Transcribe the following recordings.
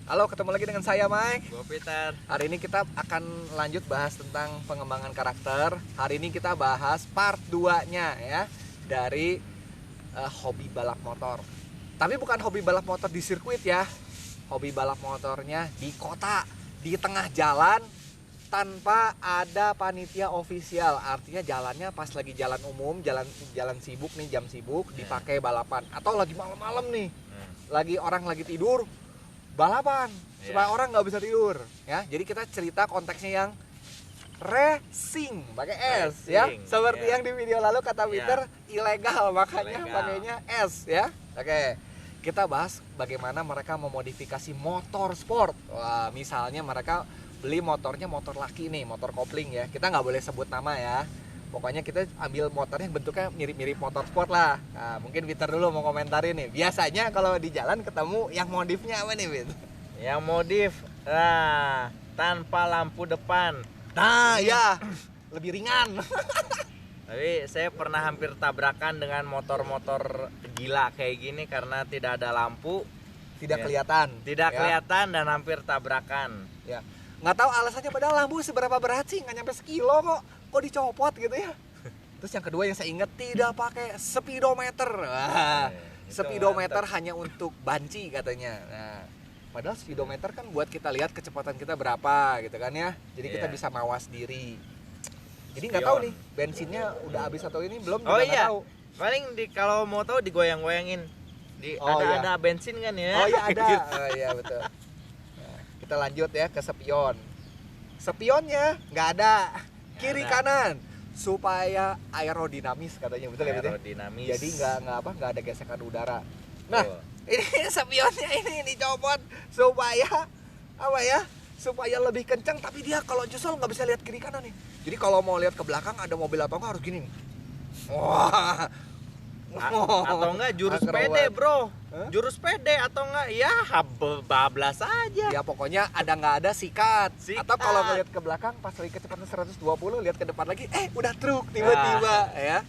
Halo, ketemu lagi dengan saya Mike. Gua Peter. Hari ini kita akan lanjut bahas tentang pengembangan karakter. Hari ini kita bahas part 2-nya ya dari hobi balap motor. Tapi bukan hobi balap motor di sirkuit ya. Hobi balap motornya di kota, di tengah jalan tanpa ada panitia ofisial. Artinya jalannya pas lagi jalan umum, jalan sibuk nih, jam sibuk dipakai balapan atau lagi malam-malam nih. Lagi orang lagi tidur, balapan supaya orang nggak bisa tidur ya. Jadi kita cerita konteksnya yang racing pakai S ya, seperti yang di video lalu kata Peter ilegal, makanya pakainya S ya. Oke, kita bahas bagaimana mereka memodifikasi motor sport. Wah, misalnya mereka beli motornya motor laki nih, motor kopling ya, kita nggak boleh sebut nama ya. Pokoknya kita ambil motornya yang bentuknya mirip-mirip motor sport lah. Nah, mungkin Peter dulu mau komentarin nih. Biasanya kalau di jalan ketemu yang modifnya apa nih, Peter? Yang modif, tanpa lampu depan. Nah, ya, lebih ringan. Tapi saya pernah hampir tabrakan dengan motor-motor gila kayak gini karena tidak ada lampu, Tidak kelihatan. tidak kelihatan dan hampir tabrakan. Ya, nggak tahu alasannya, padahal lampu seberapa berat sih, nggak nyampe sekilo kok dicopot gitu ya. Terus yang kedua yang saya ingat, tidak pakai speedometer. Wah, speedometer hanya untuk banci katanya. Nah, padahal speedometer kan buat kita lihat kecepatan kita berapa gitu kan ya. Jadi kita bisa mawas diri. Jadi nggak tahu nih bensinnya udah habis atau ini belum, juga nggak tahu. Paling kalau mau tahu digoyang-goyangin. Ada bensin kan ya? Oh iya ada. Oh iya betul. Nah, kita lanjut ya ke spion. Spionnya nggak ada. Kiri kanan supaya aerodinamis katanya, betul ya? Aerodinamis. Jadi nggak ada gesekan udara. Nah, ini spionnya ini dicopot supaya apa ya? Supaya lebih kencang, tapi dia kalau nyusul nggak bisa lihat kiri kanan nih. Jadi kalau mau lihat ke belakang ada mobil atau enggak harus gini nih. Wah. Atau enggak jurus pede, bro. Jurus pede atau enggak ya bablas aja. Ya pokoknya nggak ada sikat. Atau kalau ngeliat ke belakang pas lagi kecepatan 120, lihat ke depan lagi, udah truk tiba-tiba ya.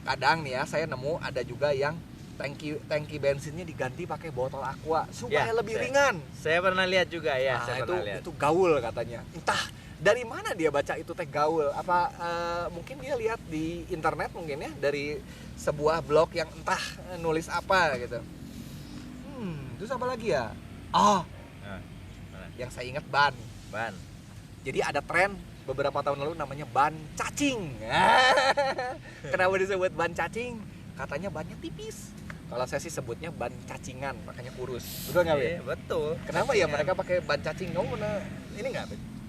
Kadang nih ya saya nemu ada juga yang tangki bensinnya diganti pakai botol aqua supaya lebih ringan. Saya pernah lihat juga ya. Nah, itu gaul katanya. Entah dari mana dia baca itu teh gaul. Apa mungkin dia lihat di internet mungkin ya, dari sebuah blog yang entah nulis apa gitu. Terus apa lagi ya? Yang saya ingat ban. Jadi ada tren beberapa tahun lalu namanya ban cacing. Kenapa disebut ban cacing? Katanya bannya tipis. Kalau saya sih sebutnya ban cacingan, makanya kurus. Betul nggak, Be? Betul. Kenapa ya mereka pakai ban cacing? Kamu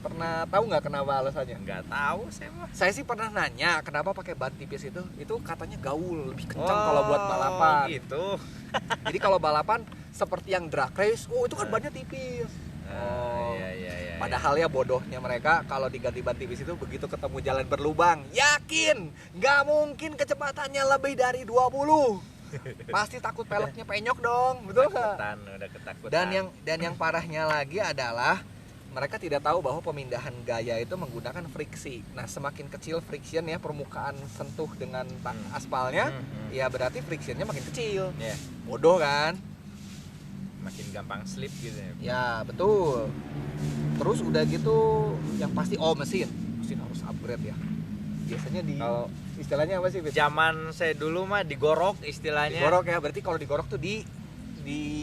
pernah tahu nggak kenapa alasannya? Nggak tahu saya mah. Saya sih pernah nanya kenapa pakai ban tipis itu. Itu katanya gaul, lebih kencang kalau buat balapan. Gitu. Jadi kalau balapan seperti yang drag race, itu kan bannya tipis. Iya. Padahal ya bodohnya mereka, kalau diganti ban tipis itu begitu ketemu jalan berlubang, yakin nggak mungkin kecepatannya lebih dari 20. Pasti takut peleknya penyok dong, betul nggak? Udah ketakutan. Dan yang parahnya lagi adalah mereka tidak tahu bahwa pemindahan gaya itu menggunakan friksi. Nah, semakin kecil friction ya, permukaan sentuh dengan aspalnya, ya berarti frictionnya makin kecil. Bodoh kan? Makin gampang slip gitu ya. Ya betul. Terus udah gitu yang pasti mesin harus upgrade ya. Biasanya kalau istilahnya apa sih? Zaman saya dulu mah digorok istilahnya. Digorok ya, berarti kalau digorok tuh di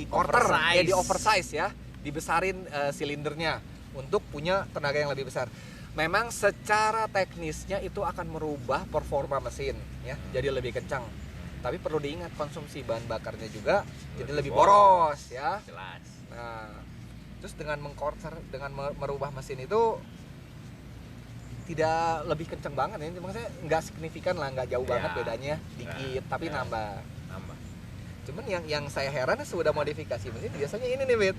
quarter, di oversize ya, dibesarin silindernya untuk punya tenaga yang lebih besar. Memang secara teknisnya itu akan merubah performa mesin ya, jadi lebih kencang. Tapi perlu diingat konsumsi bahan bakarnya juga jadi lebih boros ya. Jelas. Nah, terus dengan merubah mesin itu tidak lebih kencang banget ya, maksudnya nggak signifikan lah, nggak jauh banget bedanya, dikit tapi nambah. Cuman yang saya heran sudah modifikasi mesin biasanya ini nih, Wit.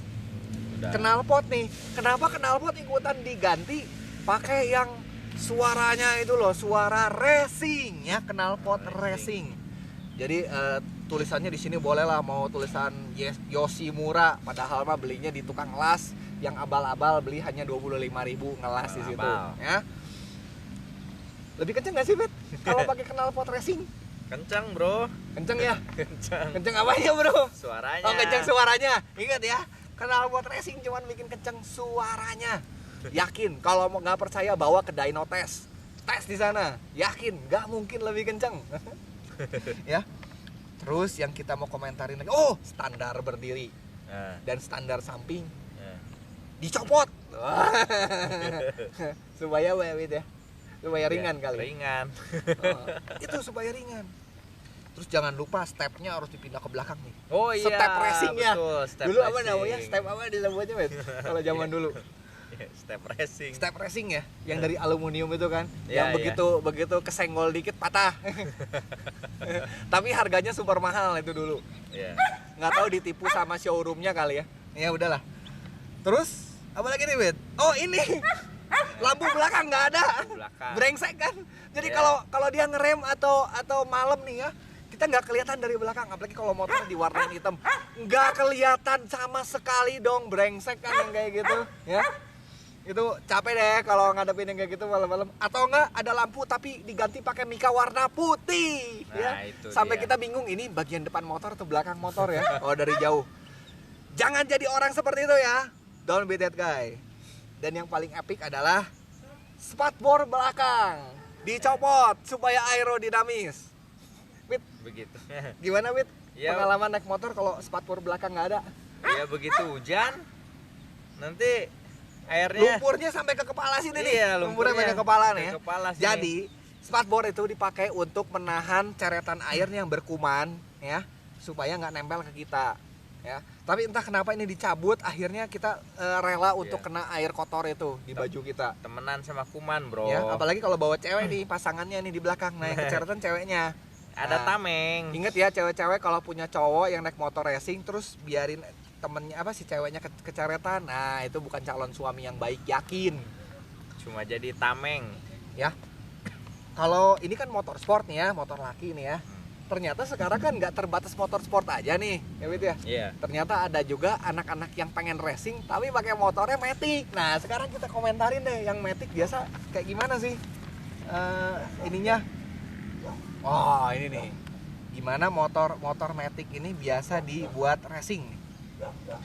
Knalpot nih. Kenapa knalpot ikutan diganti pakai yang suaranya itu loh, suara racing ya, knalpot racing. Jadi tulisannya di sini boleh lah mau tulisan Yoshimura, padahal mah belinya di tukang las yang abal-abal beli hanya 25.000 ngelas di situ ya. Lebih kenceng nggak sih, Bet? Kalau pakai knalpot racing? Kencang, Bro. Kenceng ya? Kencang. Kenceng apanya bro? Suaranya. Oh kenceng suaranya. Ingat ya, knalpot racing cuman bikin kenceng suaranya. Yakin, kalau mau nggak percaya bawa ke dyno test. Tes di sana. Yakin, nggak mungkin lebih kenceng. Ya. Terus yang kita mau komentarin lagi, oh standar berdiri Nah, dan standar samping nah. dicopot. Supaya wewit ya. Supaya ringan Ya, kali. Ringan. Oh, itu supaya ringan. Terus jangan lupa stepnya harus dipindah ke belakang nih. Oh iya. Step racingnya. Betul, step Dulu apa racing. namanya? Step apa disebutnya, Bet? Kalau zaman dulu. Step racing. Step racing ya, yang dari aluminium itu kan, Ya, yang begitu kesenggol dikit patah. Tapi harganya super mahal itu dulu. Iya. Nggak tahu ditipu sama showroomnya kali ya. Ya udahlah. Terus apa lagi nih, Bet? Oh ini lampu belakang nggak ada. Belakang. Brengsek kan. Jadi Ya. kalau dia ngerem atau malam nih ya, kita nggak kelihatan dari belakang. Apalagi kalau motor diwarnain hitam, nggak kelihatan sama sekali dong. Brengsek kan yang kayak gitu ya. Itu capek deh kalau ngadepin yang kayak gitu malam-malam. Atau enggak ada lampu tapi diganti pakai mika warna putih. Nah, Ya. itu Sampai dia. kita bingung ini bagian depan motor atau belakang motor ya. Oh dari jauh. Jangan jadi orang seperti itu ya. Don't be that guy. Dan yang paling epic adalah spatbor belakang dicopot supaya aerodinamis. Wit, Begitu. gimana Wit? Ya. Pengalaman naik motor kalau spatbor belakang nggak ada? Ya begitu hujan nanti airnya Lumpurnya sampai ke kepala sini nih. Iya, Lumpurnya sampai lumpurnya ke kepala nih. ke Ya. kepala sini. Jadi, spatbor itu dipakai untuk menahan ceretan air yang berkuman ya, supaya nggak nempel ke kita ya. Tapi entah kenapa ini dicabut, akhirnya kita rela untuk Iya. kena air kotor itu di baju kita. temenan sama kuman, Bro. Ya, apalagi kalau bawa cewek nih, pasangannya nih di belakang. Nah, yang keceretan ceweknya. Ada Nah, tameng. Ingat ya cewek-cewek kalau punya cowok yang naik motor racing terus biarin temennya apa si ceweknya keceretan. Nah, itu bukan calon suami yang baik, yakin. Cuma jadi tameng. Ya. Kalau ini kan motor sport nih ya, motor laki nih ya. Ternyata sekarang kan nggak terbatas motor sport aja nih, ya Wit ya. Iya. Ternyata ada juga anak-anak yang pengen racing tapi pakai motornya Matic. Nah, sekarang kita komentarin deh yang Matic biasa kayak gimana sih ininya. Oh, ini nih. Gimana motor Matic ini biasa dibuat racing.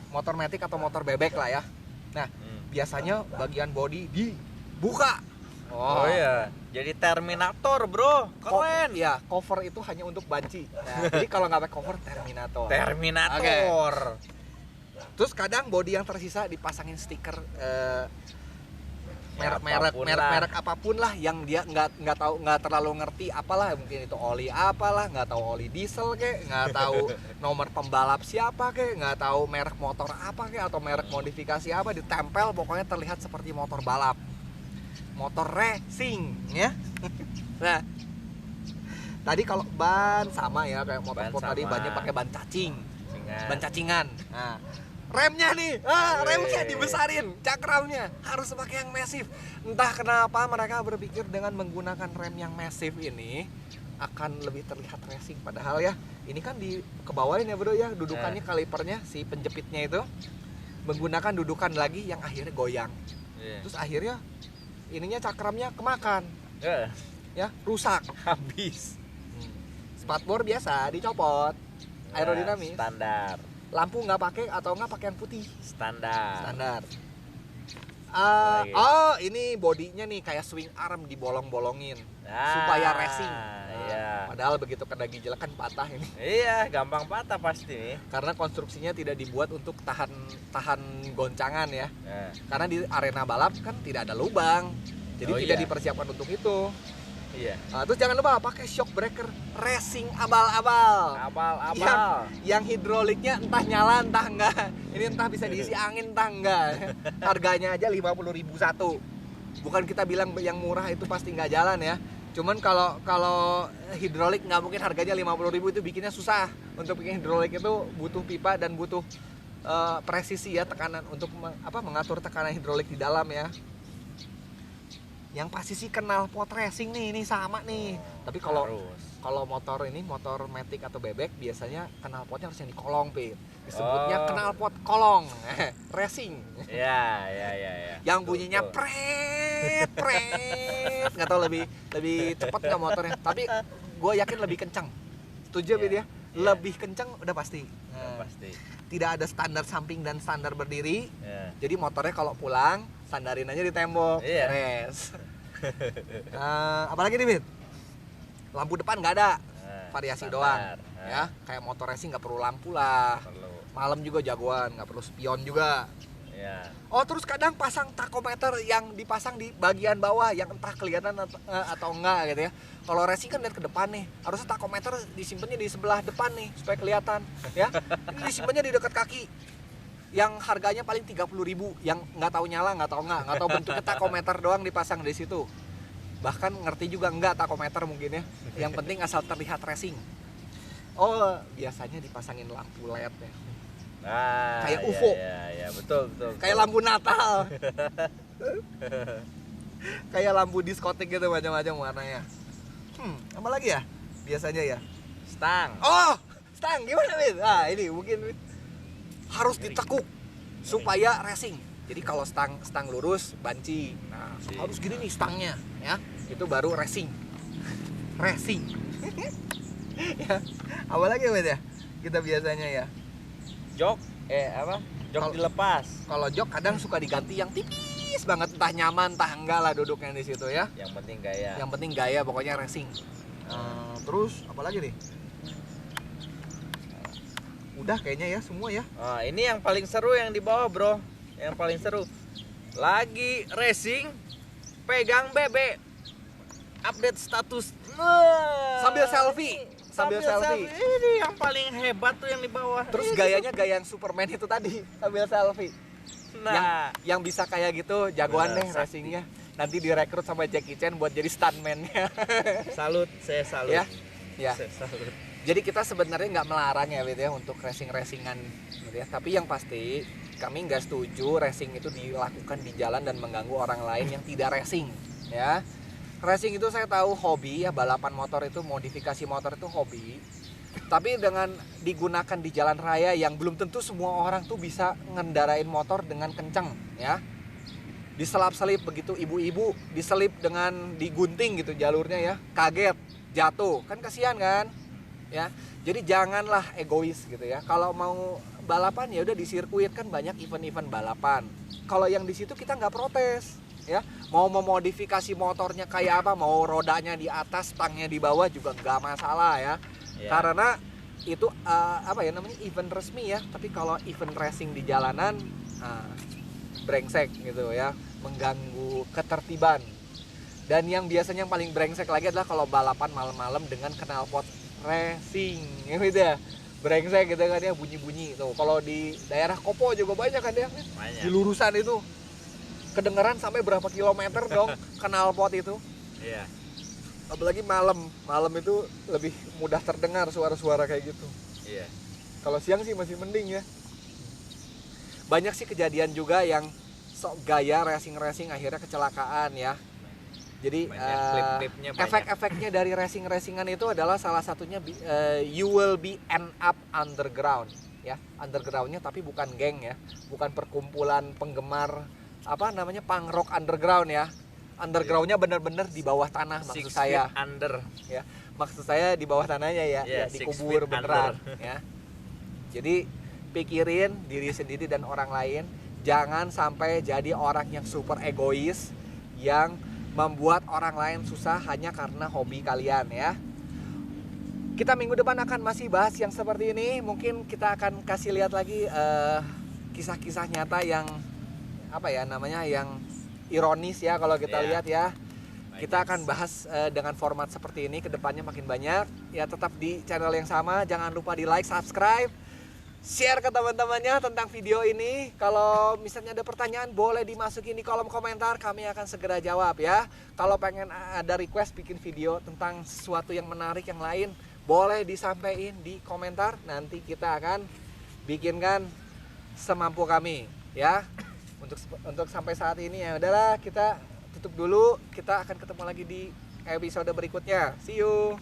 Motor Matic atau motor bebek lah ya. Nah, biasanya bagian bodi dibuka. Oh, iya. Jadi Terminator, Bro. Keren. Ya, cover itu hanya untuk banci. Nah, jadi kalau nggak pakai cover Terminator. Terminator. Terus kadang bodi yang tersisa dipasangin stiker Ya, merek apapun lah yang dia nggak terlalu ngerti apalah, mungkin itu oli apalah, nggak tahu oli diesel kek, nggak tahu nomor pembalap siapa kek, nggak tahu merek motor apa kek atau merek modifikasi apa, ditempel pokoknya terlihat seperti motor balap, motor racing ya. Nah, tadi kalau ban sama ya kayak motor Ban sport tadi, sama. bannya pakai ban cacing, Singan. ban cacingan. Nah, remnya nih, remnya dibesarin, cakramnya harus pakai yang massive. Entah kenapa mereka berpikir dengan menggunakan rem yang massive ini akan lebih terlihat racing. Padahal ya, ini kan di kebawain ya bro ya, dudukannya kalipernya si penjepitnya itu menggunakan dudukan lagi yang akhirnya goyang. Iya. Terus akhirnya ininya cakramnya kemakan, Eh, ya rusak. habis. Spatbor biasa dicopot, aerodinamis. Standar. Lampu nggak pakai atau nggak pakai yang putih. Standar. Lagi. Oh ini bodinya nih kayak swing arm dibolong-bolongin supaya racing. Iya. Padahal begitu kena gijlak kan patah ini. Iya, gampang patah pasti nih. Karena konstruksinya tidak dibuat untuk tahan goncangan ya. Nah, Karena di arena balap kan tidak ada lubang. Jadi Oh, tidak iya. dipersiapkan untuk itu. iya. Terus jangan lupa pakai shock breaker racing abal-abal. Abal-abal. Yang hidroliknya entah nyala entah enggak. Ini entah bisa diisi angin entah enggak. Harganya aja 50.000 satu. Bukan kita bilang yang murah itu pasti nggak jalan ya. Cuman kalau hidrolik nggak mungkin harganya 50.000, itu bikinnya susah. Untuk bikin hidrolik itu butuh pipa dan butuh presisi ya, tekanan untuk mengatur tekanan hidrolik di dalam ya. Yang pasti sih knalpot racing nih, ini sama nih. Tapi kalau motor ini, motor Matic atau bebek, biasanya knalpotnya harus yang di kolong, Pin. Disebutnya Oh. knalpot kolong. Racing. Iya. Yang Betul, bunyinya betul. pret. Nggak tahu lebih cepet nggak motornya. Tapi gue yakin lebih kencang. Setuju Bid ya? Lebih kencang udah pasti. Pasti. Tidak ada standar samping dan standar berdiri. Ya. Jadi motornya kalau pulang sandarin aja di tembok. Iya. Beres. Apalagi nih Bid? Lampu depan nggak ada, Nah, variasi standar. doang. Nah, Ya, kayak motor racing nggak perlu lampu lah. perlu. Malam juga jagoan, nggak perlu spion juga. Ya. Oh terus kadang pasang takometer yang dipasang di bagian bawah yang entah kelihatan atau enggak gitu ya. Kalau racing kan lihat ke depan nih, harusnya takometer disimpannya di sebelah depan nih supaya kelihatan ya. Ini disimpannya di dekat kaki. Yang harganya paling 30.000, yang nggak tahu nyala, nggak tahu bentuknya takometer doang dipasang di situ. Bahkan ngerti juga enggak takometer mungkin ya. Yang penting asal terlihat racing. Oh, biasanya dipasangin lampu LED ya. Nah, Kayak ya, UFO. Ya, betul. Kayak lampu Natal. Kayak lampu diskotik gitu macam-macam warnanya. Apa lagi ya? Biasanya ya. Stang. Oh, stang gimana Wid? Ah, ini mungkin Wid harus ditekuk supaya racing. Jadi kalau stang lurus banci. Nah, harus gini nih stangnya ya. Itu baru racing. Racing. Ya. Apa lagi Wid ya? Kita biasanya ya. Jok. Jok Kalau- dilepas. Kalau jok kadang suka diganti yang tipis banget, entah nyaman entah enggak lah duduknya di situ ya. Yang penting gaya. Yang penting gaya, pokoknya racing. Terus apa lagi nih? Udah kayaknya ya semua ya. Oh, ini yang paling seru yang di bawah, Bro. Yang paling seru. Lagi racing, pegang BB. Update status. Nah, Sambil selfie. Sambil selfie. Ini yang paling hebat tuh yang di bawah. Terus gayanya gaya yang Superman itu tadi, sambil selfie. Nah, Yang bisa kayak gitu jagoan Bener, deh sakti. racingnya. Nanti direkrut sama Jackie Chan buat jadi stuntman-nya. saya salut. Ya. Ya. Saya salut. Jadi kita sebenarnya nggak melarang ya Wid ya untuk racing-racingan gitu ya. Tapi yang pasti kami nggak setuju racing itu dilakukan di jalan dan mengganggu orang lain yang tidak racing ya. Racing itu saya tahu hobi ya, balapan motor itu, modifikasi motor itu hobi. Tapi dengan digunakan di jalan raya yang belum tentu semua orang tuh bisa ngendarain motor dengan kencang ya. Diselap-selip begitu ibu-ibu, diselip dengan digunting gitu jalurnya ya. Kaget, jatuh, kan kasihan kan? Ya. Jadi janganlah egois gitu ya. Kalau mau balapan ya udah di sirkuit, kan banyak event-event balapan. Kalau yang di situ kita nggak protes ya. Mau memodifikasi motornya kayak apa, mau rodanya di atas, stangnya di bawah juga nggak masalah ya. Ya. Karena itu apa ya namanya, event resmi ya. Tapi kalau event racing di jalanan brengsek gitu ya, mengganggu ketertiban. Dan yang biasanya yang paling brengsek lagi adalah kalau balapan malam-malam dengan knalpot racing gitu ya. Brengsek gitu kan ya, bunyi-bunyi tuh. Kalau di daerah Kopo juga banyak kan ya. Di Banyak. lurusan itu kedengeran sampai berapa kilometer dong knalpot itu. Iya. Apalagi malam itu lebih mudah terdengar suara-suara kayak gitu. Iya. Kalau siang sih masih mending ya. Banyak sih kejadian juga yang sok gaya racing akhirnya kecelakaan ya. Jadi Banyak klip-klipnya banyak. efek-efeknya dari racingan itu adalah salah satunya you will be end up underground ya. Undergroundnya tapi bukan geng ya, bukan perkumpulan penggemar apa namanya punk rock underground ya. Undergroundnya bener-bener di bawah tanah maksud 6 saya feet under. ya. Maksud saya di bawah tanahnya ya, Yeah, ya 6 dikubur feet beneran under. ya. Jadi pikirin diri sendiri dan orang lain, jangan sampai jadi orang yang super egois yang membuat orang lain susah hanya karena hobi kalian ya. Kita minggu depan akan masih bahas yang seperti ini. Mungkin kita akan kasih lihat lagi kisah-kisah nyata yang apa ya namanya, yang ironis ya kalau kita Yeah. lihat ya. Banyak. Kita akan bahas dengan format seperti ini, kedepannya makin banyak ya. Tetap di channel yang sama, jangan lupa di like, subscribe, share ke teman-temannya tentang video ini. Kalau misalnya ada pertanyaan boleh dimasukin di kolom komentar, kami akan segera jawab ya. Kalau pengen ada request bikin video tentang sesuatu yang menarik yang lain, boleh disampaikan di komentar, nanti kita akan bikinkan semampu kami ya. Untuk sampai saat ini ya udahlah, kita tutup dulu. Kita akan ketemu lagi di episode berikutnya. See you.